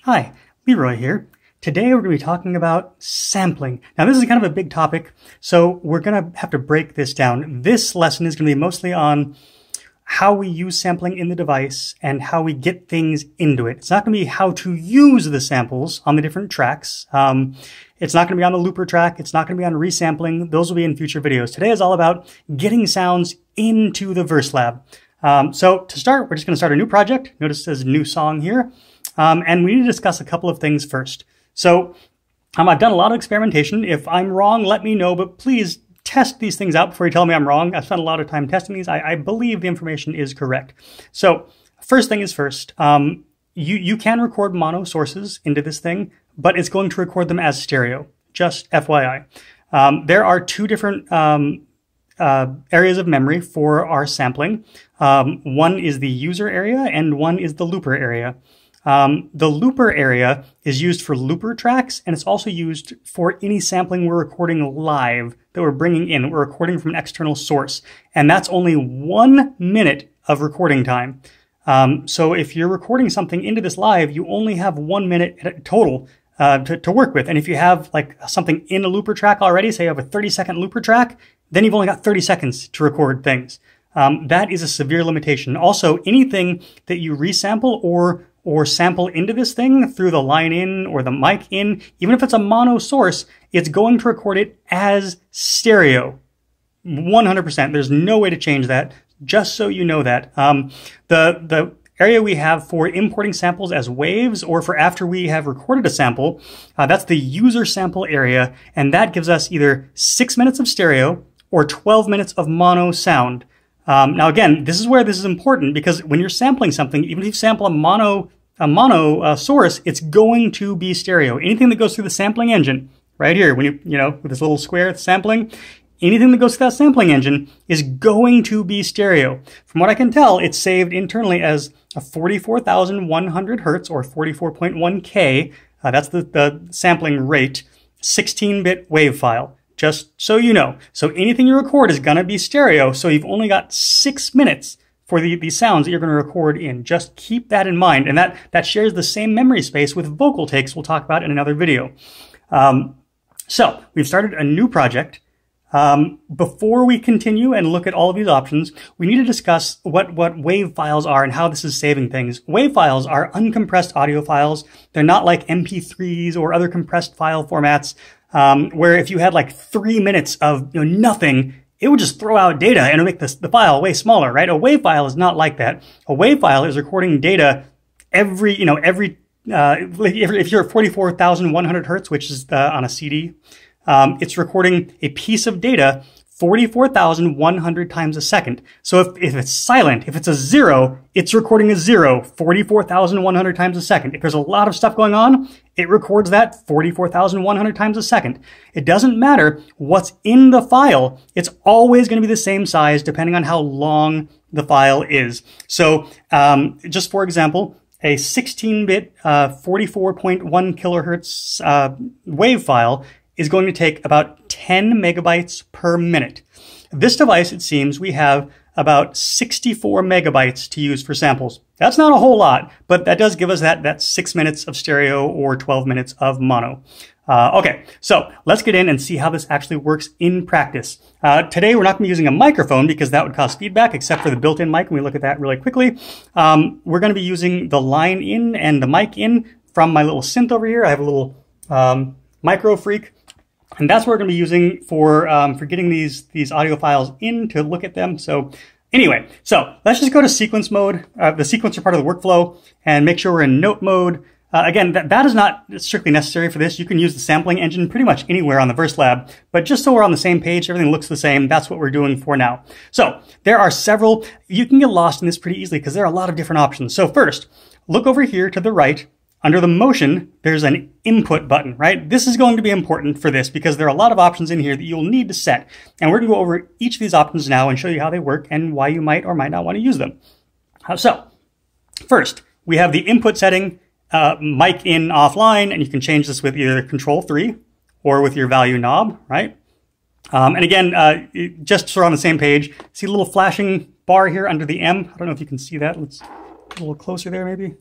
Hi, Leroy here. Today we're going to be talking about sampling. Now this is kind of a big topic, so we're going to have to break this down. This lesson is going to be mostly on how we use sampling in the device and how we get things into it. It's not going to be how to use the samples on the different tracks. It's not going to be on the looper track. It's not going to be on resampling. Those will be in future videos. Today is all about getting sounds into the Verselab. So to start, we're just going to start a new project. Notice it says new song here. And we need to discuss a couple of things first. So I've done a lot of experimentation. If I'm wrong, let me know, but please test these things out before you tell me I'm wrong. I've spent a lot of time testing these. I believe the information is correct. So first thing is first, you can record mono sources into this thing, but it's going to record them as stereo, just FYI. There are two different areas of memory for our sampling. One is the user area and one is the looper area. The looper area is used for looper tracks, and it's also used for any sampling we're recording live that we're bringing in. We're recording from an external source, and that's only 1 minute of recording time. So if you're recording something into this live, you only have 1 minute total to work with. And if you have like something in a looper track already, say you have a 30-second looper track, then you've only got 30 seconds to record things. That is a severe limitation. Also, anything that you resample or sample into this thing through the line in or the mic in, even if it's a mono source, it's going to record it as stereo. 100%. There's no way to change that, just so you know that. The area we have for importing samples as waves or for after we have recorded a sample, that's the user sample area, and that gives us either 6 minutes of stereo or 12 minutes of mono sound. Now again, this is where this is important, because when you're sampling something, even if you sample a mono source, it's going to be stereo. Anything that goes through the sampling engine, right here, when you know, with this little square sampling, anything that goes through that sampling engine is going to be stereo. From what I can tell, it's saved internally as a 44,100 hertz or 44.1 K. That's the sampling rate, 16-bit wave file. Just so you know. So anything you record is going to be stereo, so you've only got 6 minutes for the sounds that you're going to record in. Just keep that in mind. And that shares the same memory space with vocal takes we'll talk about in another video. So we've started a new project. Before we continue and look at all of these options, we need to discuss what wave files are and how this is saving things. Wave files are uncompressed audio files. They're not like MP3s or other compressed file formats. Where if you had like 3 minutes of nothing, it would just throw out data and it'll make the file way smaller, right? A wave file is not like that. A wave file is recording data if you're at 44,100 hertz, which is on a CD, it's recording a piece of data 44,100 times a second. So if it's silent, if it's a zero, it's recording a zero 44,100 times a second. If there's a lot of stuff going on, it records that 44,100 times a second. It doesn't matter what's in the file. It's always going to be the same size depending on how long the file is. So just for example, a 16-bit 44.1 kilohertz wave file is going to take about 10 megabytes per minute. This device, it seems, we have about 64 megabytes to use for samples. That's not a whole lot, but that does give us that 6 minutes of stereo or 12 minutes of mono. Okay, so let's get in and see how this actually works in practice. Today, we're not going to be using a microphone because that would cause feedback, except for the built-in mic, and we look at that really quickly. We're going to be using the line in and the mic in from my little synth over here. I have a little Micro Freak. And that's what we're going to be using for getting these audio files in to look at them. So anyway, so let's just go to sequence mode, the sequencer part of the workflow, and make sure we're in note mode. Again, that is not strictly necessary for this. You can use the sampling engine pretty much anywhere on the Verselab, but just so we're on the same page, everything looks the same, that's what we're doing for now. So there are several, you can get lost in this pretty easily because there are a lot of different options. So first, look over here to the right. Under the motion, there's an input button, right? This is going to be important for this because there are a lot of options in here that you'll need to set. And we're going to go over each of these options now and show you how they work and why you might or might not want to use them. So first, we have the input setting, mic in offline, and you can change this with either Control 3 or with your value knob, right? And again, just so we're on the same page, see a little flashing bar here under the M? I don't know if you can see that. Let's get a little closer there maybe.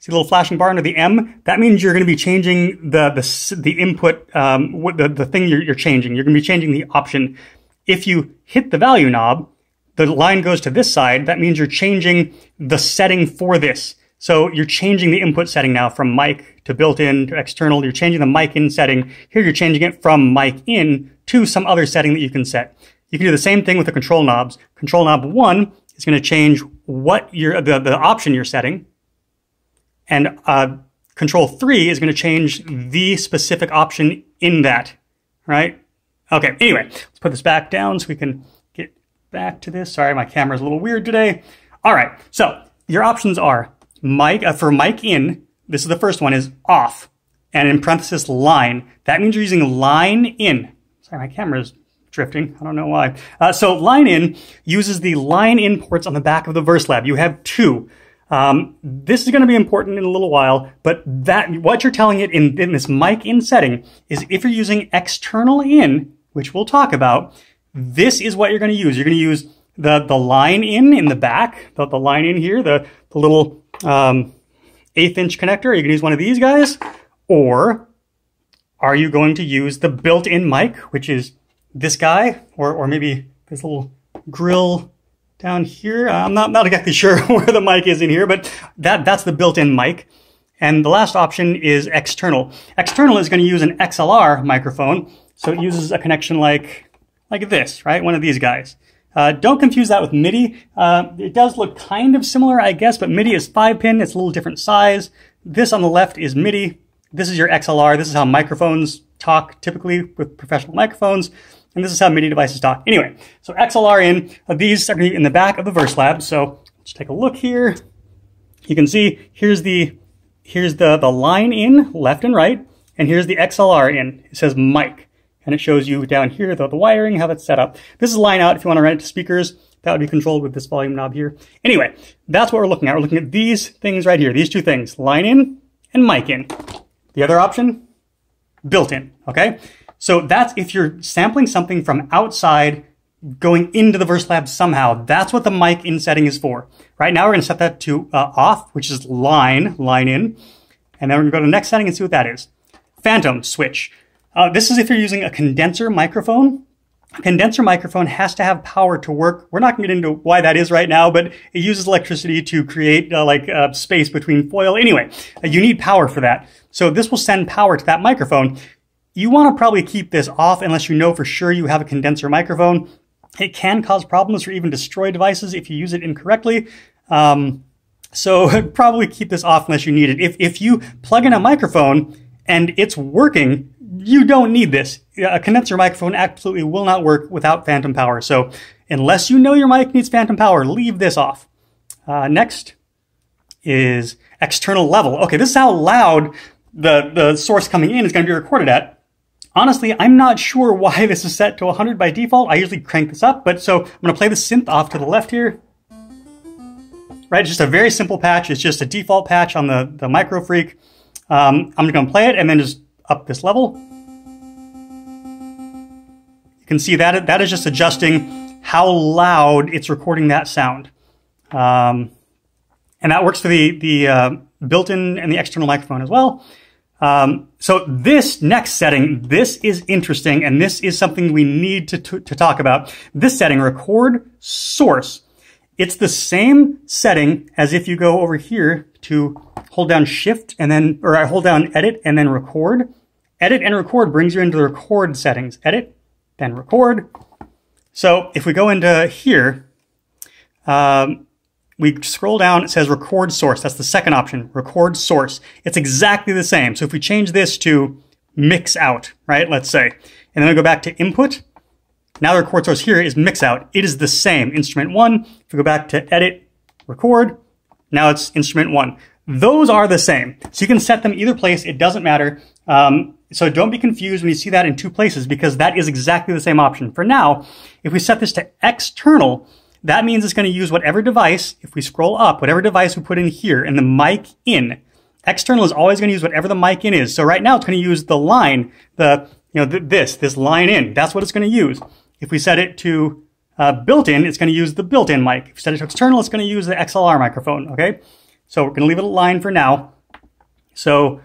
See the little flashing bar under the M? That means you're going to be changing the input, the thing you're changing. You're going to be changing the option. If you hit the value knob, the line goes to this side. That means you're changing the setting for this. So you're changing the input setting now from mic to built-in to external. You're changing the mic in setting. Here you're changing it from mic in to some other setting that you can set. You can do the same thing with the control knobs. Control knob 1 is going to change what the option you're setting. And control 3 is going to change the specific option in that, right? Okay, anyway, let's put this back down so we can get back to this. Sorry, my camera's a little weird today. All right, so your options are mic, for mic in, this is the first one, is off, and in parenthesis line. That means you're using line in. Sorry, my camera's drifting. I don't know why. So line in uses the line in ports on the back of the Verselab. You have 2. This is going to be important in a little while, but what you're telling it in this mic in setting is if you're using external in, which we'll talk about, this is what you're going to use. You're going to use the line in the back, the line in here, the little 1/8-inch connector. Are you going to use one of these guys? Or are you going to use the built-in mic, which is this guy, or maybe this little grill down here? I'm not exactly sure where the mic is in here, but that's the built-in mic. And the last option is external. External is going to use an XLR microphone, so it uses a connection like this, right? One of these guys. Don't confuse that with MIDI. It does look kind of similar, I guess, but MIDI is 5-pin. It's a little different size. This on the left is MIDI. This is your XLR. This is how microphones talk typically with professional microphones. And this is how MIDI devices talk. Anyway, so XLR in, these are going to be in the back of the Verselab. So let's take a look here. You can see here's the line in, left and right, and here's the XLR in. It says mic, and it shows you down here the wiring, how that's set up. This is line out if you want to run it to speakers. That would be controlled with this volume knob here. Anyway, that's what we're looking at. We're looking at these things right here, these 2 things, line in and mic in. The other option, built in, okay? So that's if you're sampling something from outside going into the Verselab somehow. That's what the mic in setting is for. Right now we're going to set that to off, which is line in. And then we're going to go to the next setting and see what that is. Phantom switch. This is if you're using a condenser microphone. A condenser microphone has to have power to work. We're not going to get into why that is right now, but it uses electricity to create space between foil. Anyway, you need power for that. So this will send power to that microphone. You want to probably keep this off unless you know for sure you have a condenser microphone. It can cause problems or even destroy devices if you use it incorrectly. So probably keep this off unless you need it. If you plug in a microphone and it's working, you don't need this. A condenser microphone absolutely will not work without phantom power. So unless you know your mic needs phantom power, leave this off. Next is external level. Okay, this is how loud the source coming in is going to be recorded at. Honestly, I'm not sure why this is set to 100 by default. I usually crank this up, but so I'm going to play the synth off to the left here. Right, it's just a very simple patch. It's just a default patch on the Micro Freak. I'm just going to play it and then just up this level. You can see that is just adjusting how loud it's recording that sound. And that works for the built-in and the external microphone as well. So this next setting, this is interesting, and this is something we need to talk about. This setting, record source. It's the same setting as if you go over here to hold down Shift and then, or I hold down Edit and then Record. Edit and Record brings you into the record settings. Edit, then Record. So if we go into here, we scroll down, it says record source. That's the second option, record source. It's exactly the same. So if we change this to mix out, right, let's say, and then I go back to input, now the record source here is mix out. It is the same, instrument 1. If we go back to edit, record, now it's instrument 1. Those are the same. So you can set them either place, it doesn't matter. So don't be confused when you see that in 2 places because that is exactly the same option. For now, if we set this to external, that means it's going to use whatever device, if we scroll up, whatever device we put in here, and the mic in. External is always going to use whatever the mic in is. So right now it's going to use the line, this line in. That's what it's going to use. If we set it to built-in, it's going to use the built-in mic. If we set it to external, it's going to use the XLR microphone, okay? So we're going to leave it a line for now. So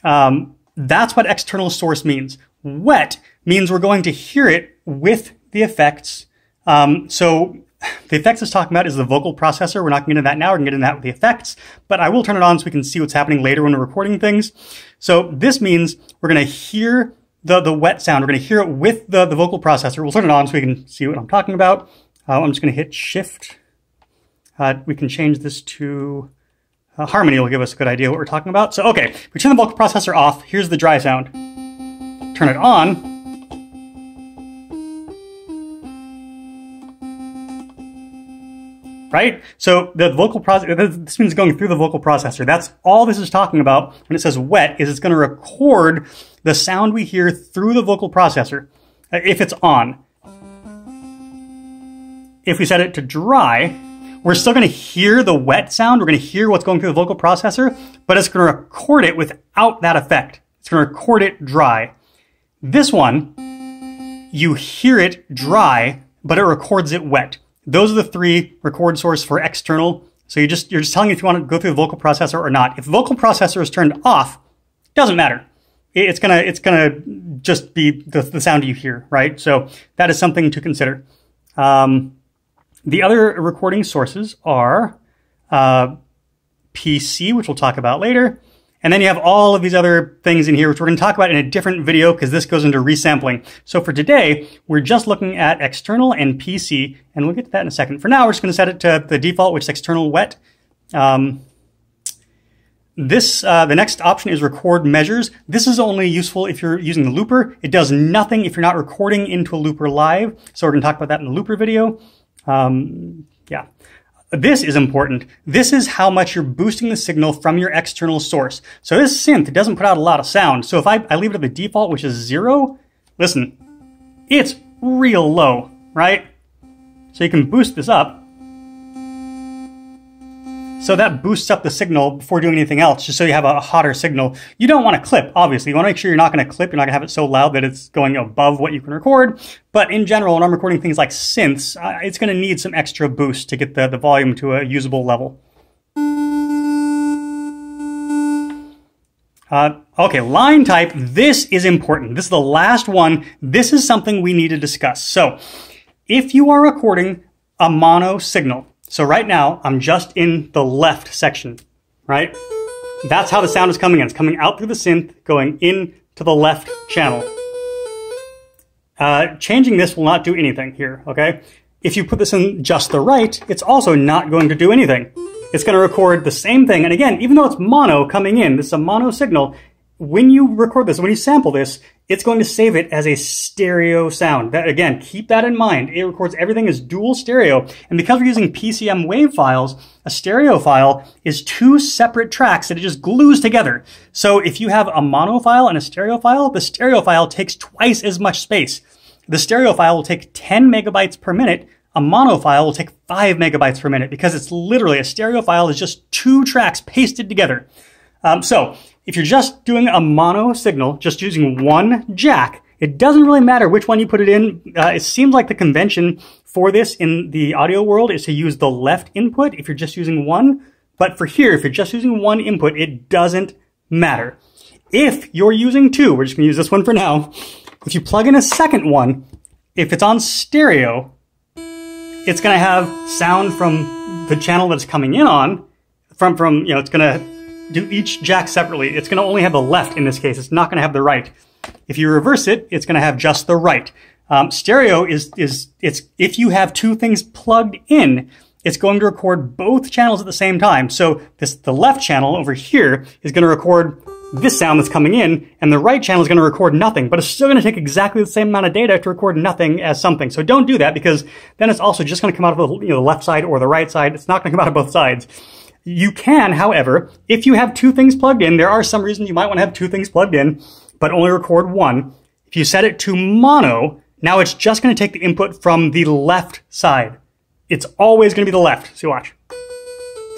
that's what external source means. Wet means we're going to hear it with the effects. So the effects it's talking about is the vocal processor. We're not going to get into that now. We're going to get into that with the effects, but I will turn it on so we can see what's happening later when we're recording things. So this means we're going to hear the wet sound. We're going to hear it with the vocal processor. We'll turn it on so we can see what I'm talking about. I'm just going to hit Shift. We can change this to harmony. Will give us a good idea what we're talking about. So, okay, we turn the vocal processor off. Here's the dry sound. Turn it on. Right? So the vocal processor, this means going through the vocal processor. That's all this is talking about when it says wet, is it's going to record the sound we hear through the vocal processor, if it's on. If we set it to dry, we're still going to hear the wet sound. We're going to hear what's going through the vocal processor, but it's going to record it without that effect. It's going to record it dry. This one, you hear it dry, but it records it wet. Those are the three record source for external. So you're just telling if you want to go through the vocal processor or not. If the vocal processor is turned off, it doesn't matter. It's gonna just be the sound you hear, right? So that is something to consider. The other recording sources are PC, which we'll talk about later. And then you have all of these other things in here, which we're going to talk about in a different video because this goes into resampling. So for today, we're just looking at external and PC, and we'll get to that in a second. For now, we're just going to set it to the default, which is external wet. The next option is record measures. This is only useful if you're using the looper. It does nothing if you're not recording into a looper live. So we're going to talk about that in the looper video. Yeah. This is important. This is how much you're boosting the signal from your external source. So this synth doesn't put out a lot of sound. So if I leave it at the default, which is 0, listen, it's real low, right? So you can boost this up. So that boosts up the signal before doing anything else, just so you have a hotter signal. You don't want to clip, obviously. You want to make sure you're not going to clip. You're not going to have it so loud that it's going above what you can record. But in general, when I'm recording things like synths, it's going to need some extra boost to get the volume to a usable level. Okay, line type. This is important. This is the last one. This is something we need to discuss. So if you are recording a mono signal, so right now, I'm just in the left section, right? That's how the sound is coming in. It's coming out through the synth, going into the left channel. Changing this will not do anything here, okay? If you put this in just the right, it's also not going to do anything. It's going to record the same thing. And again, even though it's mono coming in, this is a mono signal, when you record this, when you sample this, it's going to save it as a stereo sound. That, again, keep that in mind. It records everything as dual stereo. And because we're using PCM wave files, a stereo file is two separate tracks that it just glues together. So if you have a mono file and a stereo file, the stereo file takes twice as much space. The stereo file will take 10 megabytes per minute. A mono file will take 5 megabytes per minute because it's literally a stereo file is just two tracks pasted together. So if you're just doing a mono signal, just using one jack, it doesn't really matter which one you put it in. It seems like the convention for this in the audio world is to use the left input if you're just using one. But for here, if you're just using one input, it doesn't matter. If you're using two, we're just going to use this one for now. If you plug in a second one, if it's on stereo, it's going to have sound from the channel that it's coming in on, it's going to do each jack separately. It's going to only have the left in this case. It's not going to have the right. If you reverse it, it's going to have just the right. Stereo it's if you have two things plugged in, it's going to record both channels at the same time. So the left channel over here is going to record this sound that's coming in, and the right channel is going to record nothing, but it's still going to take exactly the same amount of data to record nothing as something. So don't do that, because then it's also just going to come out of the left side or the right side. It's not going to come out of both sides. You can, however, if you have two things plugged in, there are some reasons you might want to have two things plugged in, but only record one. If you set it to mono, now it's just going to take the input from the left side. It's always going to be the left. So watch.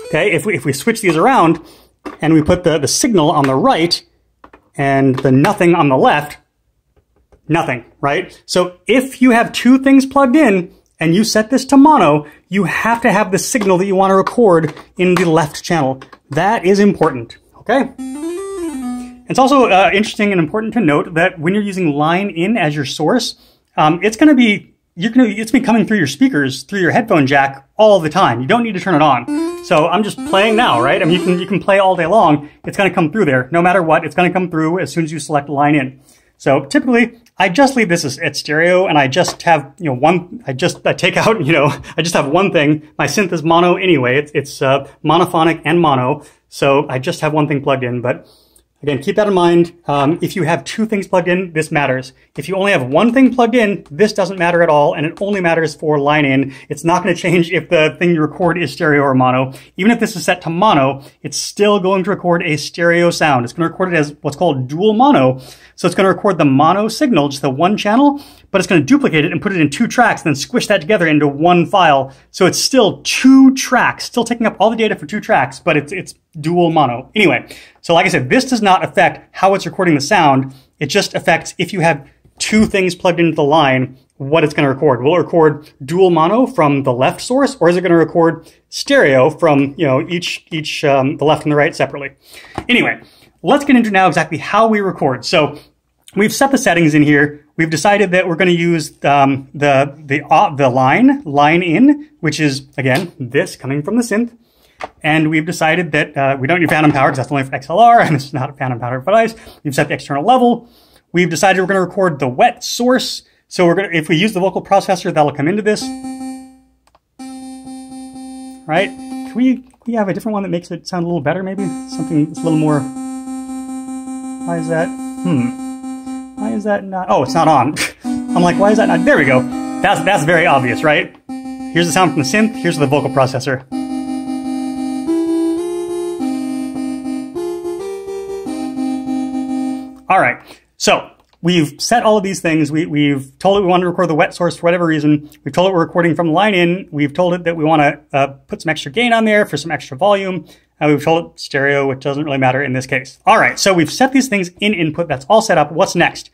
Okay, if we switch these around and we put the signal on the right and the nothing on the left, nothing, right? So if you have two things plugged in and you set this to mono, you have to have the signal that you want to record in the left channel. That is important, okay? It's also interesting and important to note that when you're using line in as your source, it's going to be coming through your speakers, through your headphone jack all the time. You don't need to turn it on. So I'm just playing now, right? I mean, you can play all day long. It's going to come through there. No matter what, it's going to come through as soon as you select line in. So typically, I just leave this at stereo, and I just have, I take out, I just have one thing. My synth is mono anyway. It's monophonic and mono. So I just have one thing plugged in, but again, keep that in mind. If you have two things plugged in, this matters. If you only have one thing plugged in, this doesn't matter at all, and it only matters for line in. It's not going to change if the thing you record is stereo or mono. Even if this is set to mono, it's still going to record a stereo sound. It's going to record it as what's called dual mono. So it's going to record the mono signal, just the one channel, but it's going to duplicate it and put it in two tracks and then squish that together into one file. So it's still two tracks, still taking up all the data for two tracks, but it's dual mono. Anyway, so like I said, this does not affect how it's recording the sound. It just affects if you have two things plugged into the line, what it's going to record. Will it record dual mono from the left source, or is it going to record stereo from each the left and the right separately? Anyway, let's get into now exactly how we record. So we've set the settings in here. We've decided that we're going to use the line in, which is again this coming from the synth. And we've decided that we don't need phantom power because that's only for XLR, and this is not a phantom power device. We've set the external level. We've decided we're going to record the wet source. So if we use the vocal processor, that'll come into this. Right? Can we have a different one that makes it sound a little better, maybe? Something that's a little more... Why is that? Why is that not... Oh, it's not on. I'm like, why is that not... There we go. That's very obvious, right? Here's the sound from the synth. Here's the vocal processor. All right, so we've set all of these things. We've told it we want to record the wet source for whatever reason. We've told it we're recording from the line in. We've told it that we want to put some extra gain on there for some extra volume. And we've told it stereo, which doesn't really matter in this case. All right, so we've set these things in input. That's all set up. What's next?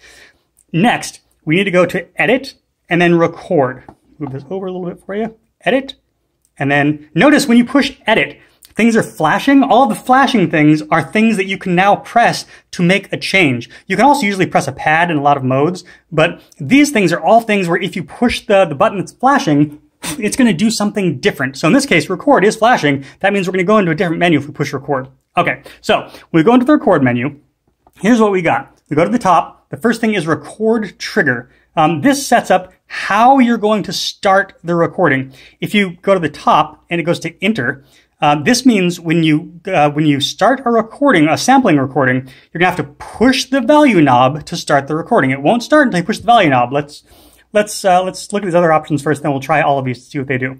Next, we need to go to Edit and then Record. Move this over a little bit for you. Edit. And then notice when you push Edit, things are flashing. All of the flashing things are things that you can now press to make a change. You can also usually press a pad in a lot of modes, but these things are all things where if you push the button that's flashing, it's going to do something different. So in this case, record is flashing. That means we're going to go into a different menu if we push record. Okay, so we go into the record menu. Here's what we got. We go to the top. The first thing is record trigger. This sets up how you're going to start the recording. If you go to the top and it goes to enter, this means when you start a recording, a sampling recording, you're gonna have to push the value knob to start the recording. It won't start until you push the value knob. Let's look at these other options first, then we'll try all of these to see what they do.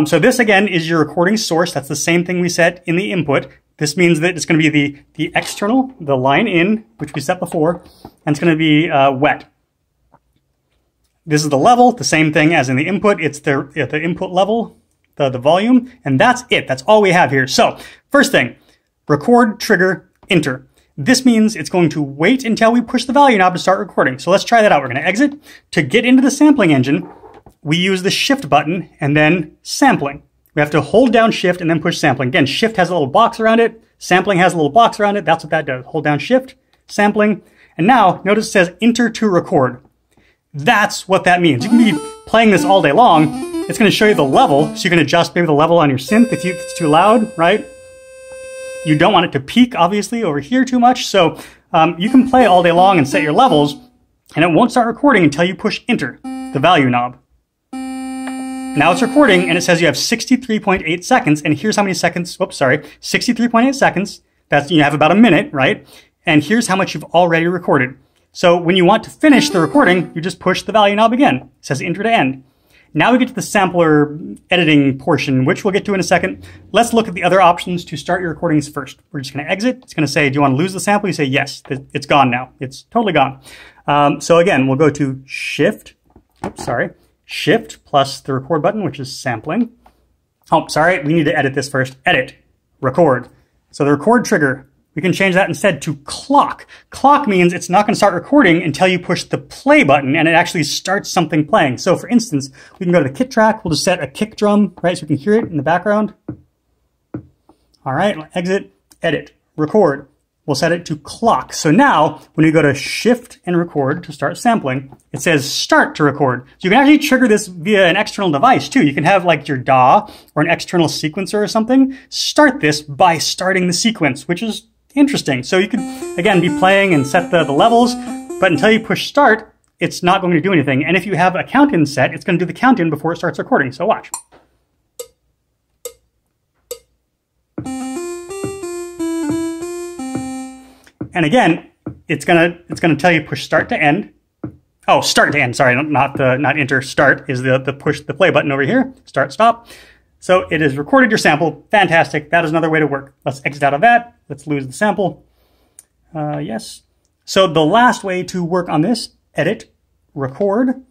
So this again is your recording source. That's the same thing we set in the input. This means that it's going to be the external, the line in, which we set before, and it's going to be wet. This is the level, the same thing as in the input. It's the input level. The volume, and that's it. That's all we have here. So first thing, record, trigger, enter. This means it's going to wait until we push the value knob to start recording. So let's try that out. We're going to exit. To get into the sampling engine, we use the shift button and then sampling. We have to hold down shift and then push sampling. Again, shift has a little box around it. Sampling has a little box around it. That's what that does. Hold down shift, sampling. And now notice it says enter to record. That's what that means. You can be playing this all day long. It's going to show you the level, so you can adjust maybe the level on your synth if it's too loud, right? You don't want it to peak, obviously, over here too much. So you can play all day long and set your levels, and it won't start recording until you push enter, the value knob. Now it's recording, and it says you have 63.8 seconds, and here's how many seconds, 63.8 seconds. That's, you have about a minute, right? And here's how much you've already recorded. So when you want to finish the recording, you just push the value knob again. It says enter to end. Now we get to the sampler editing portion, which we'll get to in a second. Let's look at the other options to start your recordings first. We're just going to exit. It's going to say, do you want to lose the sample? You say, yes, it's gone now. It's totally gone. So again, we'll go to shift plus the record button, which is sampling. Oh, sorry, we need to edit this first. Edit, record. So the record trigger, we can change that instead to clock. Clock means it's not going to start recording until you push the play button and it actually starts something playing. So for instance, we can go to the kit track. We'll just set a kick drum, right? So we can hear it in the background. All right, exit, edit, record. We'll set it to clock. So now, when we go to shift and record to start sampling, it says start to record. So you can actually trigger this via an external device too. You can have like your DAW or an external sequencer or something start this by starting the sequence, which is interesting. So you could, again, be playing and set the levels, but until you push start, it's not going to do anything. And if you have a count-in set, it's going to do the count-in before it starts recording. So watch. And again, it's gonna tell you push start to end. Oh, start to end. Sorry, not enter. Start is the push the play button over here. Start, stop. So it has recorded your sample. Fantastic. That is another way to work. Let's exit out of that. Let's lose the sample. Yes. So the last way to work on this, edit, record,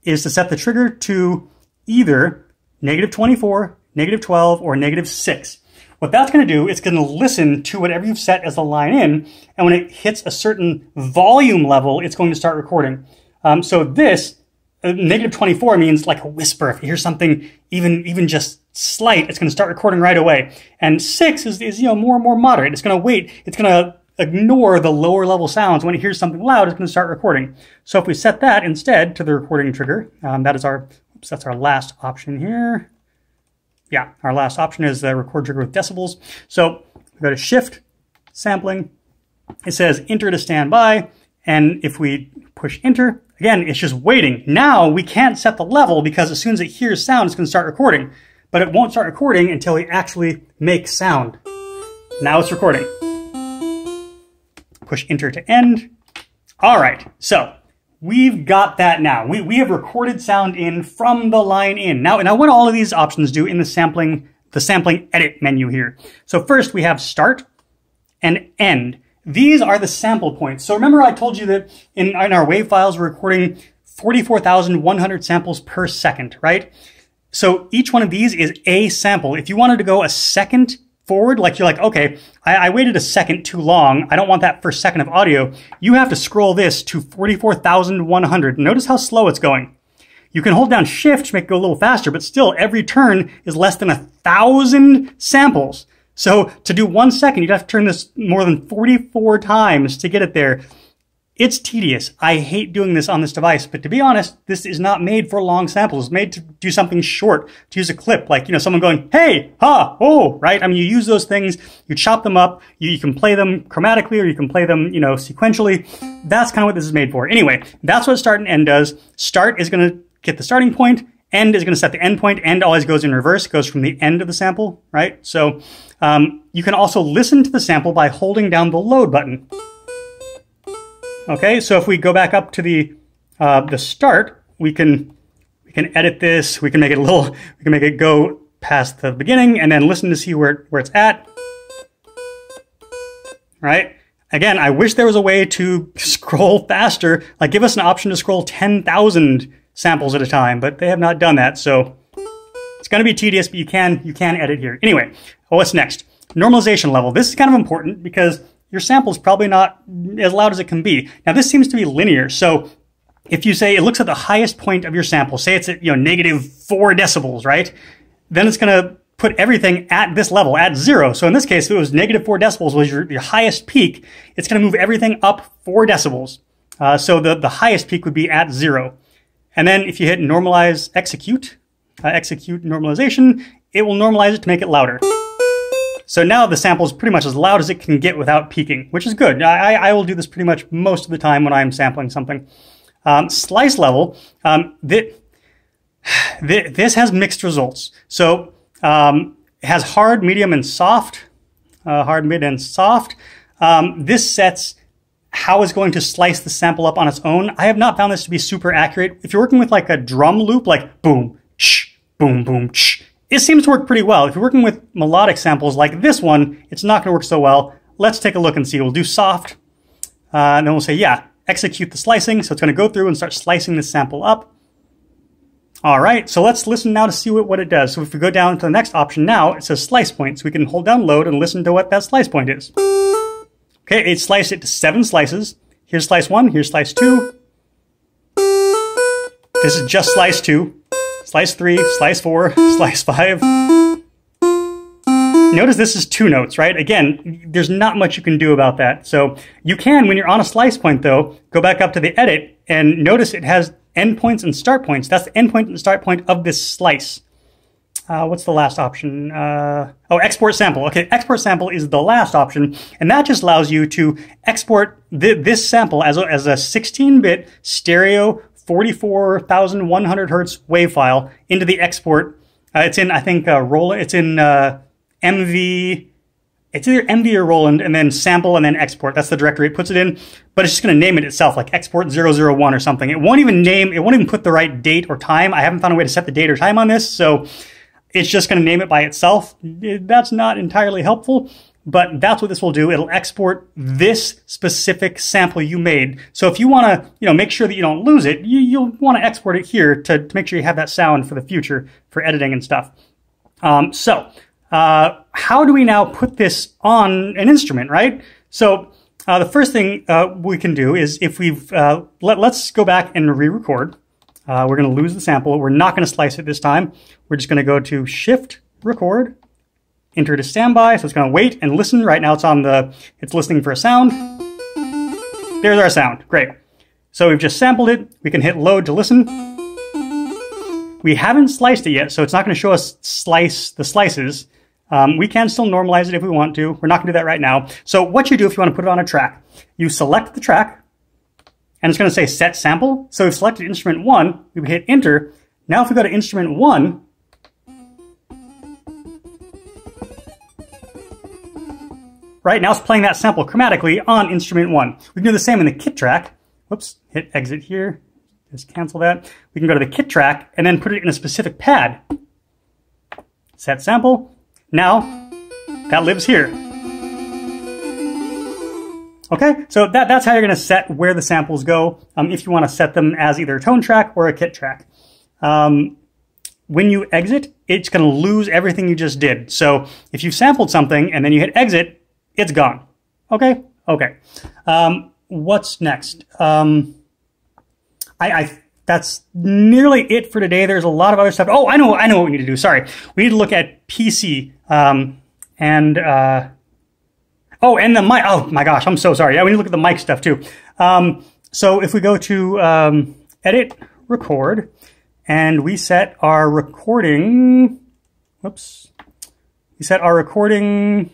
is to set the trigger to either -24, -12, or -6. What that's going to do, it's going to listen to whatever you've set as the line in, and when it hits a certain volume level, it's going to start recording. So this, -24 means like a whisper. If you hear something even just slight, it's going to start recording right away. And 6 is more and more moderate. It's going to wait. It's going to ignore the lower level sounds. When it hears something loud, it's going to start recording. So if we set that instead to the recording trigger, that's our last option here. Yeah, our last option is the record trigger with decibels. So we go to shift, sampling. It says enter to standby. And if we push enter, again, it's just waiting. Now we can't set the level because as soon as it hears sound, it's going to start recording. But it won't start recording until we actually make sound. Now it's recording. Push enter to end. All right, so we've got that now. We have recorded sound in from the line in. Now what all of these options do in the sampling edit menu here. So first we have start and end. These are the sample points. So remember I told you that in our WAV files we're recording 44,100 samples per second, right? So each one of these is a sample. If you wanted to go a second forward, like you're like, okay, I waited a second too long. I don't want that first second of audio. You have to scroll this to 44,100. Notice how slow it's going. You can hold down shift to make it go a little faster, but still every turn is less than 1,000 samples. So to do 1 second, you'd have to turn this more than 44 times to get it there. It's tedious. I hate doing this on this device, but to be honest, this is not made for long samples. It's made to do something short, to use a clip, like, someone going, hey, ha, oh, right? I mean, you use those things, you chop them up, you can play them chromatically, or you can play them, sequentially. That's kind of what this is made for. Anyway, that's what start and end does. Start is going to get the starting point. End is going to set the end point. End always goes in reverse, goes from the end of the sample, right? So you can also listen to the sample by holding down the load button. Okay, so if we go back up to the start, we can edit this. We can make it go past the beginning and then listen to see where it's at. Right? Again, I wish there was a way to scroll faster. Like give us an option to scroll 10,000 samples at a time, but they have not done that. So it's going to be tedious, but you can edit here. Anyway, what's next? Normalization level. This is kind of important because your sample is probably not as loud as it can be. Now this seems to be linear. So if you say it looks at the highest point of your sample, say it's at -4 decibels, right? Then it's going to put everything at this level, at 0. So in this case, if it was -4 decibels was your highest peak, it's going to move everything up 4 decibels. So the highest peak would be at 0. And then if you hit normalize, execute normalization, it will normalize it to make it louder. So now the sample is pretty much as loud as it can get without peaking, which is good. I will do this pretty much most of the time when I'm sampling something. Slice level, this has mixed results. So it has hard, medium, and soft. Hard, mid, and soft. This sets how it's going to slice the sample up on its own. I have not found this to be super accurate. If you're working with like a drum loop, like boom, ch, boom, boom, ch, it seems to work pretty well. If you're working with melodic samples like this one, it's not going to work so well. Let's take a look and see. We'll do soft, and then we'll say, yeah, execute the slicing. So it's going to go through and start slicing the sample up. All right, so let's listen now to see what it does. So if we go down to the next option now, it says slice point. So we can hold down load and listen to what that slice point is. Okay, it sliced it to 7 slices. Here's slice 1, here's slice 2. This is just slice 2. Slice 3, slice 4, slice 5. Notice this is 2 notes, right? Again, there's not much you can do about that. So you can, when you're on a slice point though, go back up to the edit and notice it has endpoints and start points. That's the endpoint and start point of this slice. What's the last option? Oh, export sample. Okay, export sample is the last option, and that just allows you to export this sample as a 16-bit stereo 44,100 hertz wave file into the export. It's in, I think, Roland. It's in MV. It's either MV or Roland, and then sample and then export. That's the directory it puts it in, but it's just going to name it itself, like export 001 or something. It won't even put the right date or time. I haven't found a way to set the date or time on this, so it's just going to name it by itself. That's not entirely helpful, but that's what this will do. It'll export this specific sample you made. So if you want to, make sure that you don't lose it, you'll want to export it here to make sure you have that sound for the future for editing and stuff. How do we now put this on an instrument, right? So the first thing we can do is if we've, let's go back and re-record. We're going to lose the sample. We're not going to slice it this time. We're just going to go to Shift, Record, enter to standby. So it's going to wait and listen. Right now it's listening for a sound. There's our sound. Great. So we've just sampled it. We can hit load to listen. We haven't sliced it yet, so it's not going to show us the slices. We can still normalize it if we want to. We're not going to do that right now. So what you do if you want to put it on a track, you select the track, and it's going to say set sample. So we've selected instrument 1, we hit enter. Now if we go to instrument 1, right now it's playing that sample chromatically on instrument 1. We can do the same in the kit track. Whoops, hit exit here, just cancel that. We can go to the kit track and then put it in a specific pad. Set sample. Now that lives here. Okay, so that's how you're going to set where the samples go if you want to set them as either a tone track or a kit track. When you exit, it's going to lose everything you just did. So if you sampled something and then you hit exit, it's gone. Okay? Okay. What's next? That's nearly it for today. There's a lot of other stuff. Oh, I know what we need to do. Sorry. We need to look at PC oh, and the mic. Oh my gosh, I'm so sorry. Yeah, we need to look at the mic stuff too. So if we go to edit, record, and we set our recording, whoops, we set our recording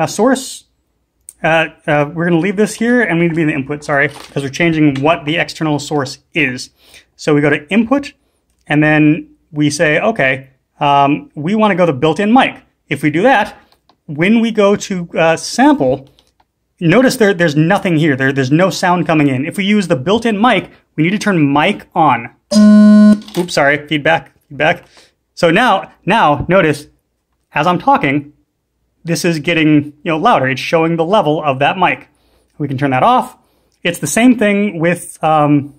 source. We're going to leave this here, and we need to be in the input, sorry, because we're changing what the external source is. So we go to input, and then we say, okay, we want to go to built-in mic. If we do that, when we go to sample, notice there's nothing here. There's no sound coming in. If we use the built-in mic, we need to turn mic on. Oops, sorry, feedback. So now notice, as I'm talking, this is getting louder. It's showing the level of that mic. We can turn that off. It's the same thing with going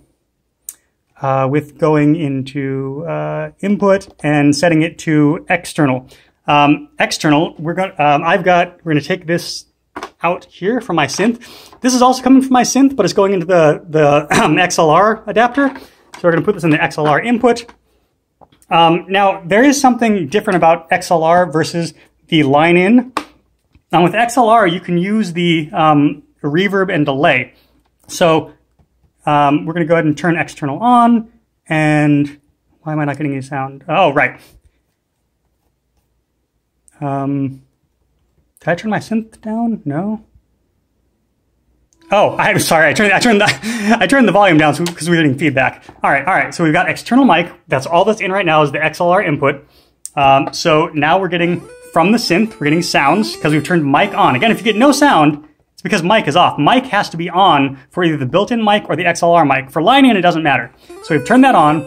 into input and setting it to external. External, we're going to take this out here from my synth. This is also coming from my synth, but it's going into the XLR adapter. So we're going to put this in the XLR input. Now there is something different about XLR versus the line in. Now with XLR, you can use the reverb and delay. So we're going to go ahead and turn external on. And why am I not getting any sound? Oh, right. Did I turn my synth down? No. Oh, I'm sorry. I turned the volume down because we were getting feedback. All right. So we've got external mic. That's all that's in right now is the XLR input. So now we're getting from the synth, we're getting sounds because we've turned mic on. Again, if you get no sound, it's because mic is off. Mic has to be on for either the built-in mic or the XLR mic. For line in, it doesn't matter. So we've turned that on.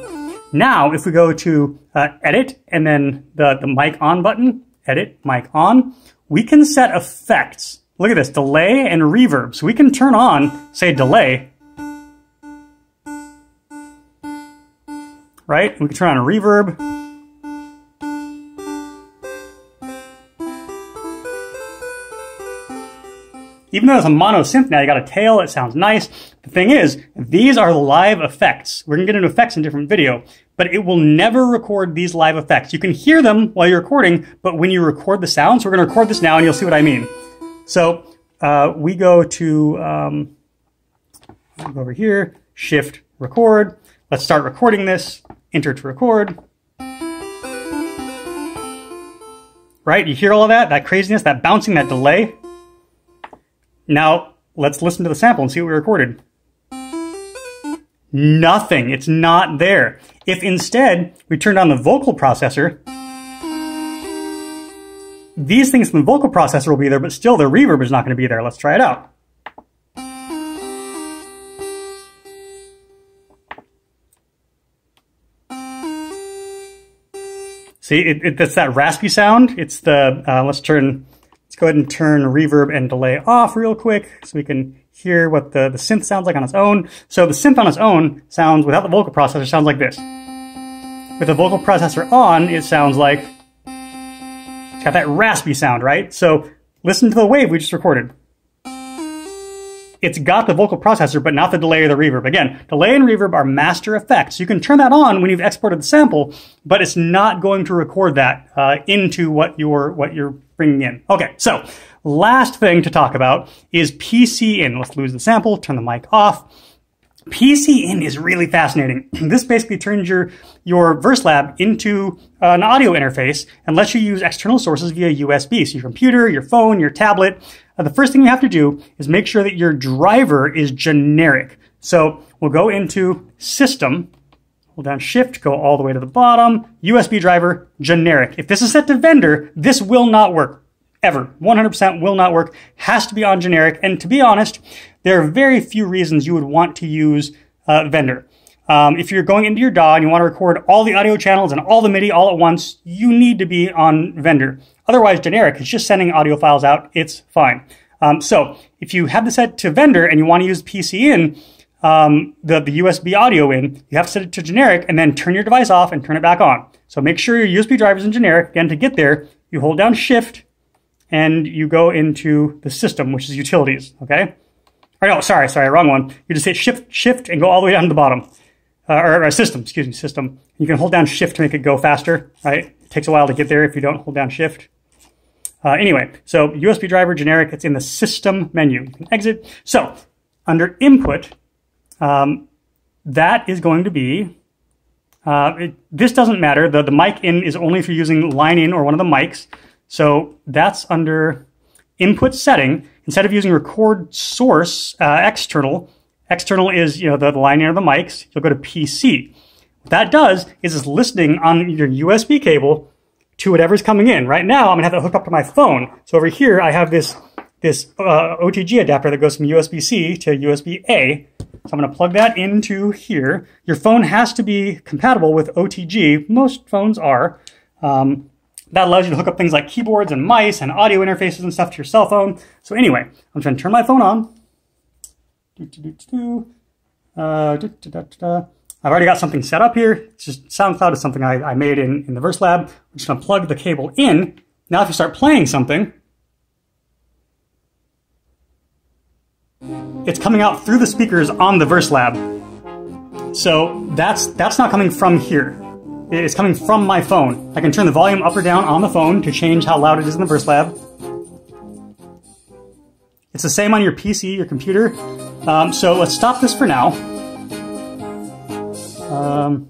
Now, if we go to edit and then the mic on button, edit, mic on, we can set effects. Look at this, delay and reverb. So we can turn on, say, delay. Right? We can turn on a reverb. Even though it's a mono synth now, you got a tail, it sounds nice. The thing is, these are live effects. We're gonna get into effects in a different video, but it will never record these live effects. You can hear them while you're recording, but when you record the sound, so we're gonna record this now and you'll see what I mean. So we go to, go over here, shift, record. Let's start recording this, enter to record. Right, you hear all of that? That craziness, that bouncing, that delay. Now, let's listen to the sample and see what we recorded. Nothing, it's not there. If instead we turned on the vocal processor, these things from the vocal processor will be there, but still the reverb is not going to be there. Let's try it out. See, it's that raspy sound. It's the, let's go ahead and turn reverb and delay off real quick so we can hear what the synth sounds like on its own. So the synth on its own sounds, without the vocal processor, sounds like this. With the vocal processor on, it sounds like, it's got that raspy sound, right? So listen to the wave we just recorded. It's got the vocal processor, but not the delay or the reverb. Again, delay and reverb are master effects. You can turn that on when you've exported the sample, but it's not going to record that into what you're bringing in. Okay, so last thing to talk about is PC in. Let's lose the sample, turn the mic off. PC in is really fascinating. This basically turns your Verselab into an audio interface and lets you use external sources via USB. So your computer, your phone, your tablet. The first thing you have to do is make sure that your driver is generic. So we'll go into System, hold down Shift, go all the way to the bottom, USB driver, generic. If this is set to vendor, this will not work. Ever. 100% will not work. Has to be on generic. And to be honest, there are very few reasons you would want to use vendor. If you're going into your DAW and you want to record all the audio channels and all the MIDI all at once, you need to be on vendor. Otherwise, generic is just sending audio files out. It's fine. So if you have this set to vendor and you want to use PC in, the USB audio in, you have to set it to generic and then turn your device off and turn it back on. So make sure your USB driver is in generic. Again, to get there, you hold down Shift and you go into the System, which is Utilities, okay? Or no, sorry, wrong one. You just hit Shift and go all the way down to the bottom. Or System, excuse me, System. You can hold down Shift to make it go faster, right? It takes a while to get there if you don't hold down Shift. Anyway, so USB driver, generic, it's in the System menu. You can exit. So, under Input, that is going to be, this doesn't matter. The mic in is only if you're using line in or one of the mics. So that's under Input Setting. Instead of using Record Source External is the line in or the mics, you'll go to PC. What that does is it's listening on your USB cable to whatever's coming in. Right now, I'm gonna have that hooked up to my phone. So over here, I have this OTG adapter that goes from USB-C to USB-A. So I'm gonna plug that into here. Your phone has to be compatible with OTG. Most phones are. That allows you to hook up things like keyboards and mice and audio interfaces and stuff to your cell phone. So anyway, I'm trying to turn my phone on. I've already got something set up here. It's just SoundCloud is something I made in the Verselab. I'm just going to plug the cable in. Now if you start playing something, it's coming out through the speakers on the Verselab. So that's not coming from here. It's coming from my phone. I can turn the volume up or down on the phone to change how loud it is in the Verselab. It's the same on your PC, your computer. So let's stop this for now.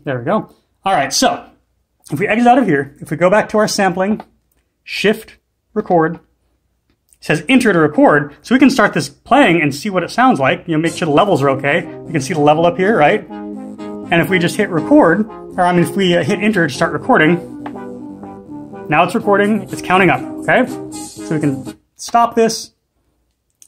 There we go. All right, so if we exit out of here, if we go back to our sampling, Shift, Record, it says Enter to record, so we can start this playing and see what it sounds like. Make sure the levels are okay. You can see the level up here, right? And if we just hit record, if we hit enter to start recording, now it's recording, it's counting up, okay? So we can stop this.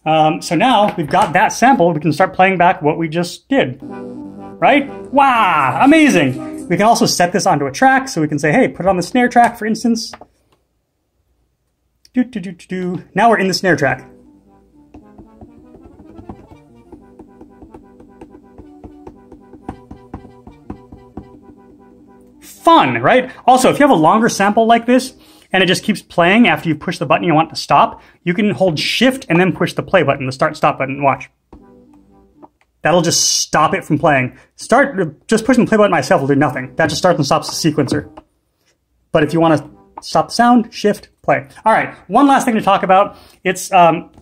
So now we've got that sample, we can start playing back what we just did, right? Wow, amazing. We can also set this onto a track, so we can say, hey, put it on the snare track, for instance. Now we're in the snare track. Fun, right? Also, if you have a longer sample like this, and it just keeps playing after you push the button you want to stop, you can hold shift and then push the play button, the start stop button. Watch. That'll just stop it from playing. Just pushing the play button myself will do nothing. That just starts and stops the sequencer. But if you want to stop the sound, shift, play. All right, one last thing to talk about. It's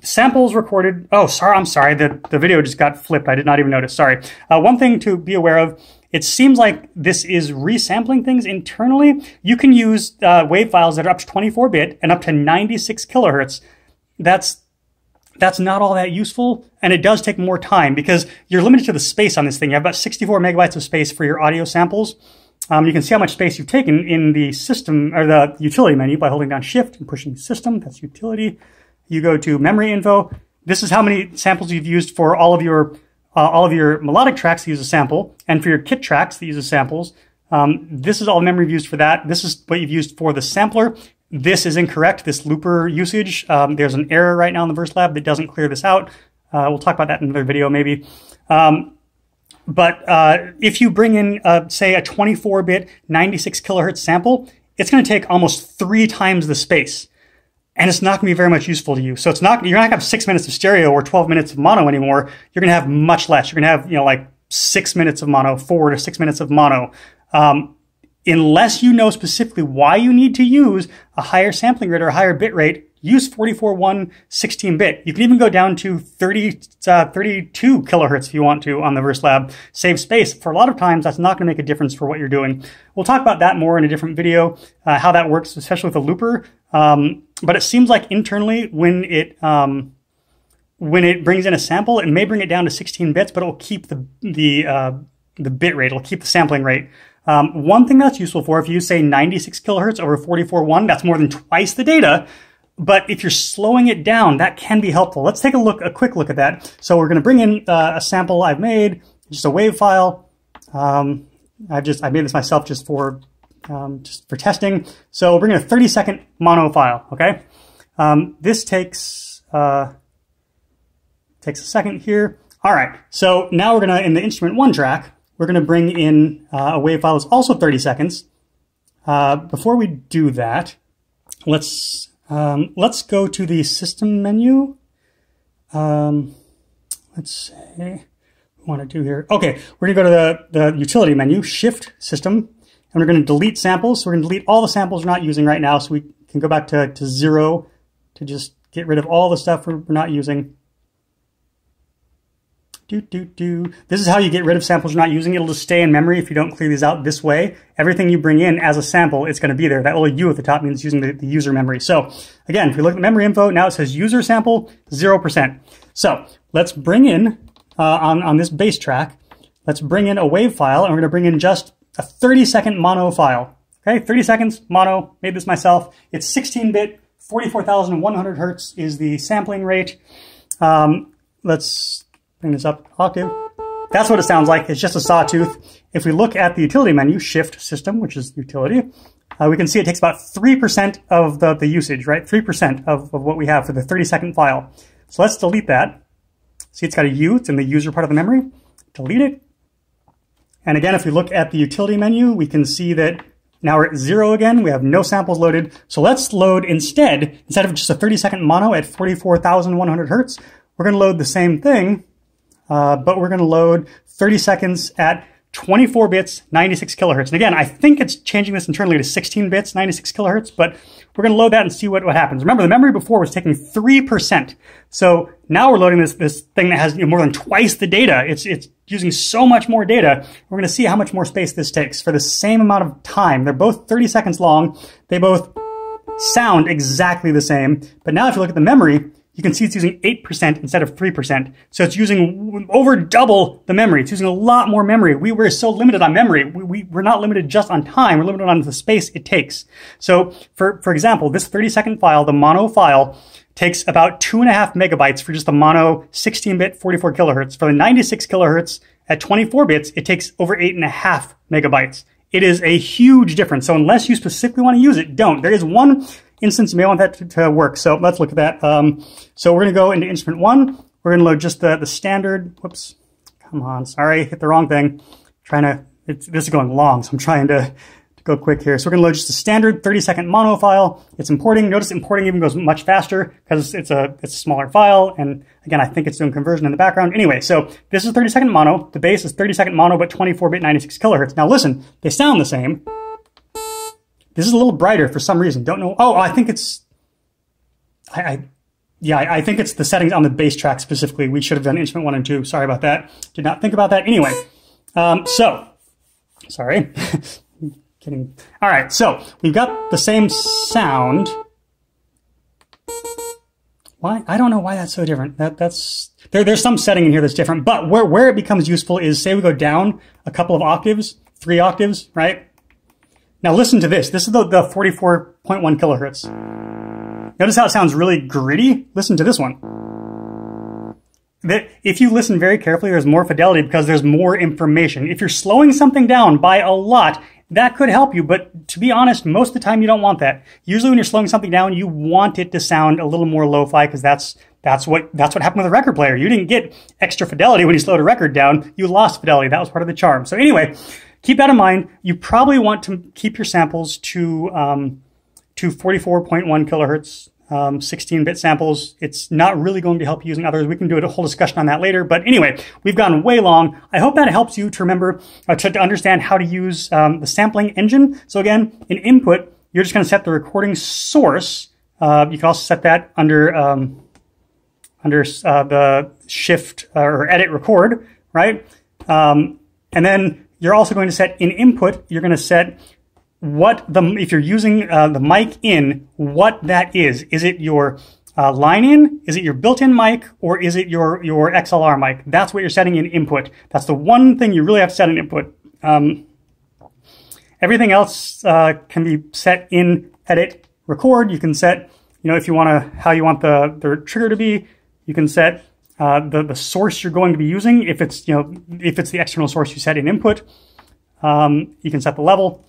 samples recorded. Oh, I'm sorry. The video just got flipped. I did not even notice. Sorry. One thing to be aware of, it seems like this is resampling things internally. You can use wave files that are up to 24-bit and up to 96 kilohertz. That's not all that useful, and it does take more time because you're limited to the space on this thing. You have about 64 megabytes of space for your audio samples. You can see how much space you've taken in the system or the utility menu by holding down shift and pushing system. That's utility. You go to memory info. This is how many samples you've used for all of your melodic tracks that use a sample, and for your kit tracks that use samples. This is all the memory you've used for that. This is what you've used for the sampler. This is incorrect, this looper usage. There's an error right now in the Verselab that doesn't clear this out. We'll talk about that in another video maybe. But if you bring in, say, a 24-bit 96 kilohertz sample, it's going to take almost 3 times the space. And it's not going to be very much useful to you. So you're not going to have 6 minutes of stereo or 12 minutes of mono anymore. You're going to have much less. You're going to have, like 6 minutes of mono, 4 to 6 minutes of mono. Unless you know specifically why you need to use a higher sampling rate or a higher bit rate, use 44.1 16-bit. You can even go down to 32 kilohertz if you want to on the Verselab. Save space. For a lot of times, that's not going to make a difference for what you're doing. We'll talk about that more in a different video, how that works, especially with a looper. But it seems like internally, when it brings in a sample, it may bring it down to 16 bits, but it will keep the bit rate. It'll keep the sampling rate. One thing that's useful for, if you say 96 kilohertz over 44.1, that's more than twice the data. But if you're slowing it down, that can be helpful. Let's take a quick look at that. So we're going to bring in a sample I've made, just a wave file. I made this myself just for testing. So we'll bring in a 30-second mono file. Okay, this takes a second here. All right. So now we're gonna, in the instrument 1 track, we're gonna bring in a wave file that's also 30 seconds. Before we do that, let's go to the system menu. Let's say what we want to do here. Okay, we're gonna go to the utility menu, Shift System, and we're gonna delete samples. So we're gonna delete all the samples we're not using right now, so we can go back to 0 to just get rid of all the stuff we're not using. This is how you get rid of samples you're not using. It'll just stay in memory if you don't clear these out this way. Everything you bring in as a sample, it's going to be there. That little U at the top means using the user memory. So again, if we look at memory info, now it says user sample 0%. So let's bring in, on this bass track, let's bring in a wave file, and we're going to bring in just a 30-second mono file. Okay, 30 seconds, mono, made this myself. It's 16-bit, 44,100 hertz is the sampling rate. Let's bring this up octave. That's what it sounds like. It's just a sawtooth. If we look at the utility menu, Shift System, which is utility, we can see it takes about 3% of the usage, right? 3% of what we have for the 30-second file. So let's delete that. See, it's got a U. It's in the user part of the memory. Delete it. And again, if we look at the utility menu, we can see that now we're at 0 again. We have no samples loaded. So let's load instead of just a 30-second mono at 44,100 hertz, we're going to load the same thing, but we're going to load 30 seconds at 24 bits, 96 kilohertz. And again, I think it's changing this internally to 16 bits, 96 kilohertz, but we're going to load that and see what happens. Remember, the memory before was taking 3%. So now we're loading this thing that has more than twice the data. It's using so much more data. We're going to see how much more space this takes for the same amount of time. They're both 30 seconds long. They both sound exactly the same. But now if you look at the memory, you can see it's using 8% instead of 3%. So it's using over double the memory. It's using a lot more memory. We're so limited on memory. We're not limited just on time. We're limited on the space it takes. So for example, this 30-second file, the mono file, takes about 2.5 megabytes for just the mono 16-bit 44 kilohertz. For the 96 kilohertz at 24 bits, it takes over 8.5 megabytes. It is a huge difference. So unless you specifically want to use it, don't. There is one instance you may want that to work. So let's look at that. So we're going to go into instrument 1. We're going to load just the standard. Whoops. Come on. Sorry. Hit the wrong thing. This is going long, so I'm trying to go quick here. So we're going to load just a standard 30-second mono file. It's importing. Notice importing even goes much faster because it's a smaller file. And again, I think it's doing conversion in the background. Anyway, so this is 30-second mono. The base is 30-second mono, but 24-bit 96 kilohertz. Now listen, they sound the same. This is a little brighter for some reason. Don't know. Oh, I think it's... I think it's the settings on the bass track specifically. We should have done instrument 1 and 2. Sorry about that. Did not think about that. Anyway, sorry. Kidding. All right, so we've got the same sound. Why? I don't know why that's so different. There's some setting in here that's different, but where it becomes useful is, say we go down a couple of octaves, 3 octaves, right? Now listen to this. This is the 44.1 kilohertz. Notice how it sounds really gritty? Listen to this one. If you listen very carefully, there's more fidelity because there's more information. If you're slowing something down by a lot, that could help you, but to be honest, most of the time you don't want that. Usually when you're slowing something down, you want it to sound a little more lo-fi because that's what happened with a record player. You didn't get extra fidelity when you slowed a record down. You lost fidelity. That was part of the charm. So anyway, keep that in mind. You probably want to keep your samples to 44.1 kilohertz. 16-bit samples. It's not really going to help you using others. We can do a whole discussion on that later. But anyway, we've gone way long. I hope that helps you to remember, to understand how to use the sampling engine. So again, in input, you're just going to set the recording source. You can also set that under the shift or edit record, right? And then you're also going to set in input, you're going to set if you're using the mic in, what that is. Is it your line in? Is it your built-in mic? Or is it your XLR mic? That's what you're setting in input. That's the one thing you really have to set in input. Everything else can be set in edit record. You can set, if you want how you want the trigger to be. You can set the source you're going to be using. If it's the external source you set in input, you can set the level.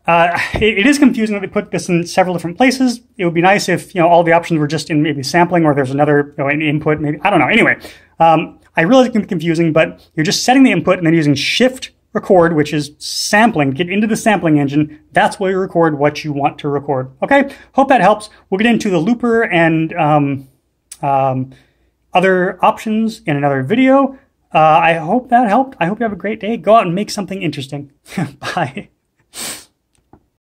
It is confusing that they put this in several different places. It would be nice if, all the options were just in maybe sampling, or there's another, in input, maybe, I don't know. Anyway, I realize it can be confusing, but you're just setting the input and then using shift record, which is sampling, get into the sampling engine. That's where you record what you want to record. Okay. Hope that helps. We'll get into the looper and, other options in another video. I hope that helped. I hope you have a great day. Go out and make something interesting. Bye.